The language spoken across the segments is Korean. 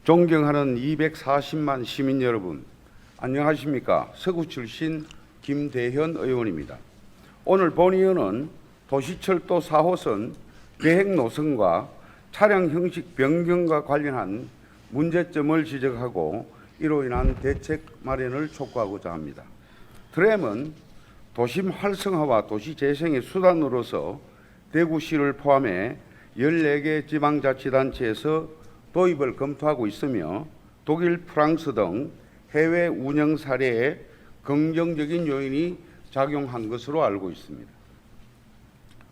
존경하는 240만 시민 여러분, 안녕하십니까? 서구 출신 김대현 의원입니다. 오늘 본의원은 도시철도 4호선 계획 노선과 차량 형식 변경과 관련한 문제점을 지적하고 이로 인한 대책 마련을 촉구하고자 합니다. 트램은 도심 활성화와 도시 재생의 수단으로서 대구시를 포함해 14개 지방자치단체에서 도입을 검토하고 있으며 독일, 프랑스 등 해외 운영 사례에 긍정적인 요인이 작용한 것으로 알고 있습니다.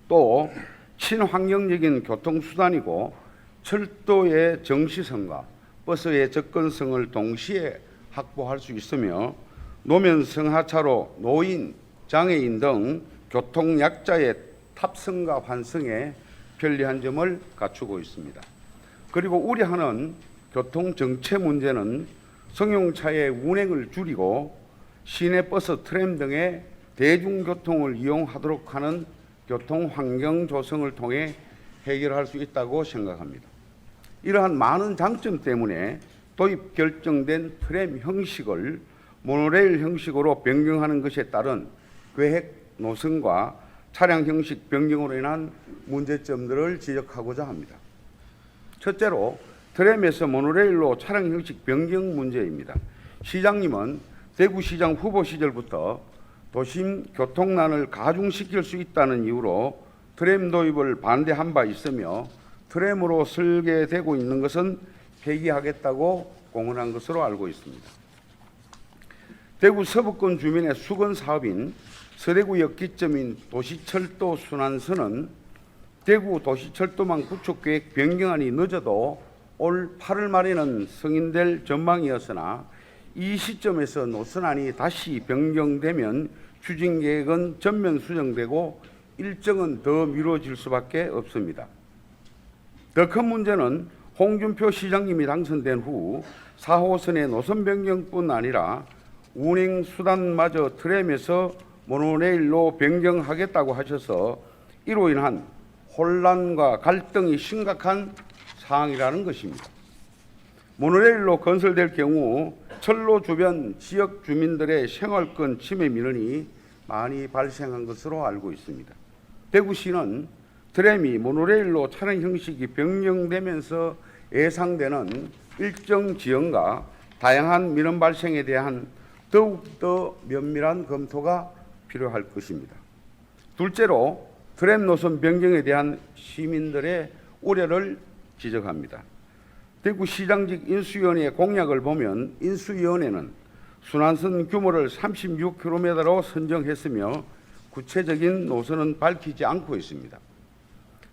또 친환경적인 교통수단이고 철도의 정시성과 버스의 접근성을 동시에 확보할 수 있으며 노면 승하차로 노인, 장애인 등 교통약자의 탑승과 환승에 편리한 점을 갖추고 있습니다. 그리고 우려하는 교통정체 문제는 승용차의 운행을 줄이고 시내버스, 트램 등의 대중교통을 이용하도록 하는 교통환경 조성을 통해 해결할 수 있다고 생각합니다. 이러한 많은 장점 때문에 도입 결정된 트램 형식을 모노레일 형식으로 변경하는 것에 따른 계획 노선과 차량 형식 변경으로 인한 문제점들을 지적하고자 합니다. 첫째로 트램에서 모노레일로 차량 형식 변경 문제입니다. 시장님은 대구시장 후보 시절부터 도심 교통난을 가중시킬 수 있다는 이유로 트램 도입을 반대한 바 있으며 트램으로 설계되고 있는 것은 폐기하겠다고 공언한 것으로 알고 있습니다. 대구 서부권 주민의 수건 사업인 서대구역 기점인 도시철도 순환선은 대구 도시철도망 구축계획 변경안이 늦어도 올 8월 말에는 승인될 전망이었으나 이 시점에서 노선안이 다시 변경되면 추진계획은 전면 수정되고 일정은 더 미뤄질 수밖에 없습니다. 더 큰 문제는 홍준표 시장님이 당선된 후 4호선의 노선 변경뿐 아니라 운행 수단마저 트램에서 모노레일로 변경하겠다고 하셔서 이로 인한 혼란과 갈등이 심각한 사항이라는 것입니다. 모노레일로 건설될 경우 철로 주변 지역 주민들의 생활권 침해 민원이 많이 발생한 것으로 알고 있습니다. 대구시는 트램이 모노레일로 차량 형식이 변경되면서 예상되는 일정 지연과 다양한 민원 발생에 대한 더욱더 면밀한 검토가 필요할 것입니다. 둘째로 트램 노선 변경에 대한 시민들의 우려를 지적합니다. 대구시장직 인수위원회의 공약을 보면 인수위원회는 순환선 규모를 36km로 선정했으며 구체적인 노선은 밝히지 않고 있습니다.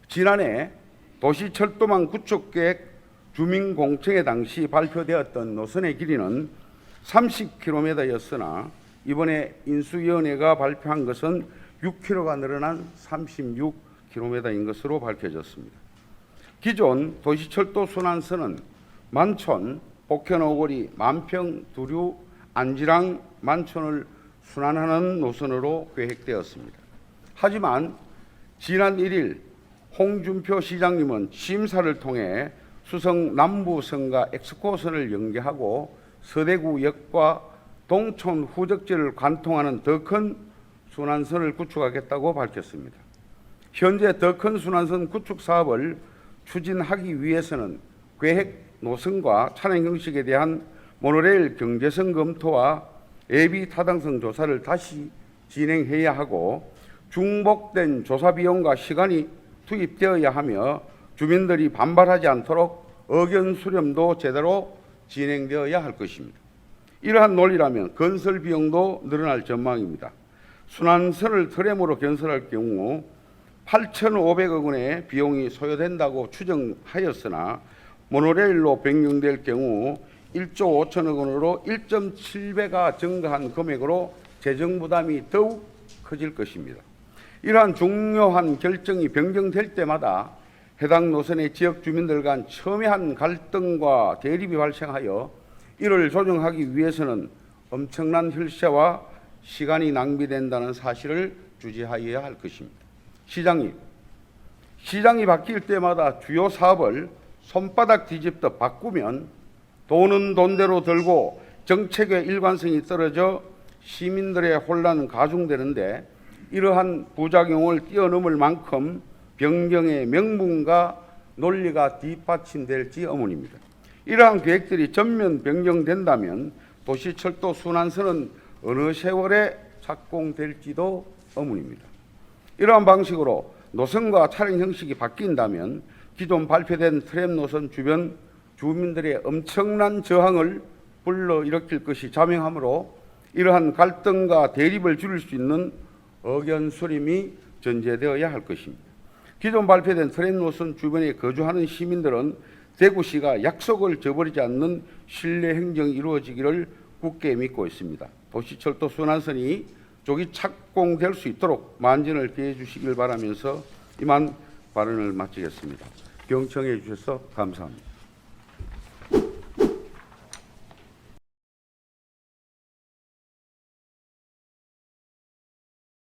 지난해 도시철도망 구축계획 주민공청회 당시 발표되었던 노선의 길이는 30km였으나 이번에 인수위원회가 발표한 것은 6km가 늘어난 36km인 것으로 밝혀졌습니다. 기존 도시철도 순환선은 만촌, 복현 오거리, 만평, 두류, 안지랑, 만촌을 순환하는 노선으로 계획되었습니다. 하지만 지난 1일 홍준표 시장님은 심사를 통해 수성 남부선과 엑스코선을 연계하고 서대구역과 동촌 후적지를 관통하는 더 큰 순환선을 구축하겠다고 밝혔습니다. 현재 더 큰 순환선 구축 사업을 추진하기 위해서는 계획 노선과 차량 형식에 대한 모노레일 경제성 검토와 예비 타당성 조사를 다시 진행해야 하고 중복된 조사 비용과 시간이 투입되어야 하며 주민들이 반발하지 않도록 의견 수렴도 제대로 진행되어야 할 것입니다. 이러한 논리라면 건설 비용도 늘어날 전망입니다. 순환선을 트램으로 건설할 경우 8,500억 원의 비용이 소요된다고 추정하였으나 모노레일로 변경될 경우 1조 5천억 원으로 1.7배가 증가한 금액으로 재정 부담이 더욱 커질 것입니다. 이러한 중요한 결정이 변경될 때마다 해당 노선의 지역 주민들 간 첨예한 갈등과 대립이 발생하여 이를 조정하기 위해서는 엄청난 혈세와 시간이 낭비된다는 사실을 주지하여야 할 것입니다. 시장이 바뀔 때마다 주요 사업을 손바닥 뒤집듯 바꾸면 돈은 돈대로 들고 정책의 일관성이 떨어져 시민들의 혼란은 가중되는데 이러한 부작용을 뛰어넘을 만큼 변경의 명분과 논리가 뒷받침될지 의문입니다. 이러한 계획들이 전면 변경된다면 도시철도 순환선은 어느 세월에 착공될지도 의문입니다. 이러한 방식으로 노선과 차량 형식이 바뀐다면 기존 발표된 트램 노선 주변 주민들의 엄청난 저항을 불러일으킬 것이 자명하므로 이러한 갈등과 대립을 줄일 수 있는 의견 수렴이 전제되어야 할 것입니다. 기존 발표된 트램 노선 주변에 거주하는 시민들은 대구시가 약속을 저버리지 않는 신뢰 행정이 이루어지기를 굳게 믿고 있습니다. 도시철도 순환선이 조기 착공될 수 있도록 만전을 기해 주시길 바라면서 이만 발언을 마치겠습니다. 경청해 주셔서 감사합니다.